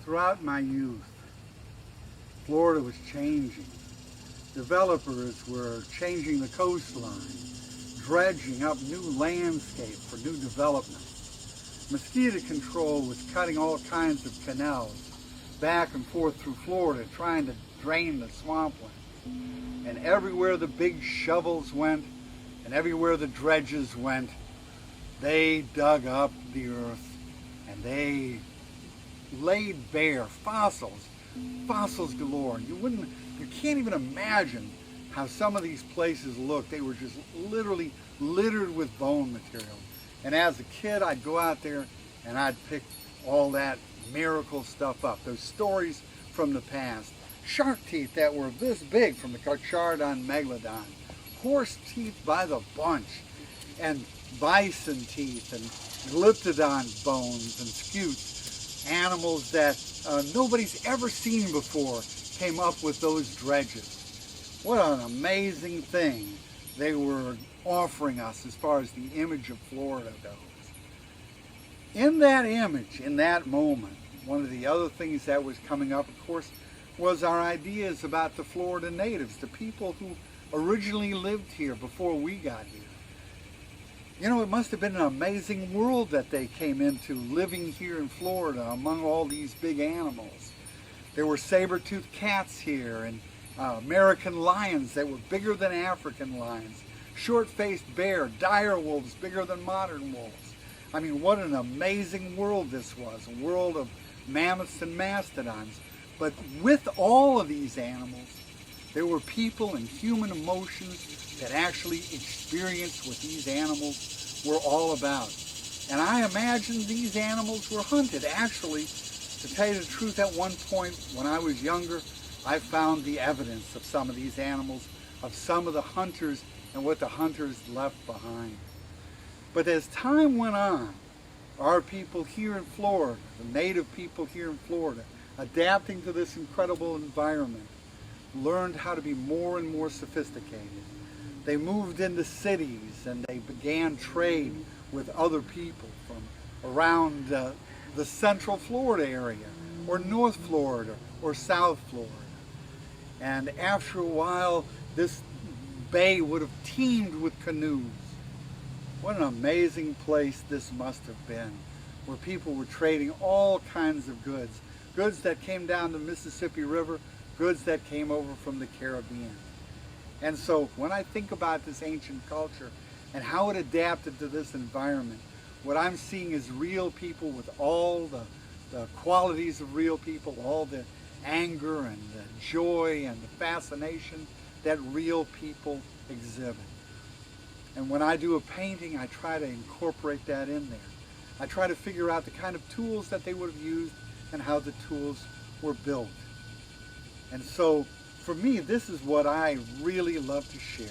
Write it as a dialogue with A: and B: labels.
A: Throughout my youth, Florida was changing. Developers were changing the coastline, dredging up new landscape for new development. Mosquito control was cutting all kinds of canals back and forth through Florida, trying to drain the swampland. And everywhere the big shovels went, and everywhere the dredges went, they dug up the earth and they laid bare fossils galore. You can't even imagine how some of these places looked. They were just literally littered with bone material. And as a kid, I'd go out there and I'd pick all that miracle stuff up, those stories from the past. Shark teeth that were this big from the Carcharodon megalodon, horse teeth by the bunch, and bison teeth and glyptodon bones and scutes, animals that nobody's ever seen before came up with those dredges. What an amazing thing they were offering us as far as the image of Florida goes. In that image, in that moment, one of the other things that was coming up, of course, was our ideas about the Florida natives, the people who originally lived here before we got here. You know, it must have been an amazing world that they came into, living here in Florida among all these big animals. There were saber-toothed cats here, and American lions that were bigger than African lions, short-faced bear, dire wolves bigger than modern wolves. I mean, what an amazing world this was, a world of mammoths and mastodons. But with all of these animals, there were people and human emotions that actually experienced what these animals were all about. And I imagine these animals were hunted. Actually, to tell you the truth, at one point when I was younger, I found the evidence of some of these animals, of some of the hunters and what the hunters left behind. But as time went on, our people here in Florida, the native people here in Florida, adapting to this incredible environment, learned how to be more and more sophisticated. They moved into cities and they began trade with other people from around the central Florida area, or North Florida, or South Florida. And after a while, this bay would have teemed with canoes. What an amazing place this must have been, where people were trading all kinds of goods. Goods that came down the Mississippi River, goods that came over from the Caribbean. And so when I think about this ancient culture and how it adapted to this environment, what I'm seeing is real people with all the qualities of real people, all the anger and the joy and the fascination that real people exhibit. And when I do a painting, I try to incorporate that in there. I try to figure out the kind of tools that they would have used and how the tools were built. And so, for me, this is what I really love to share.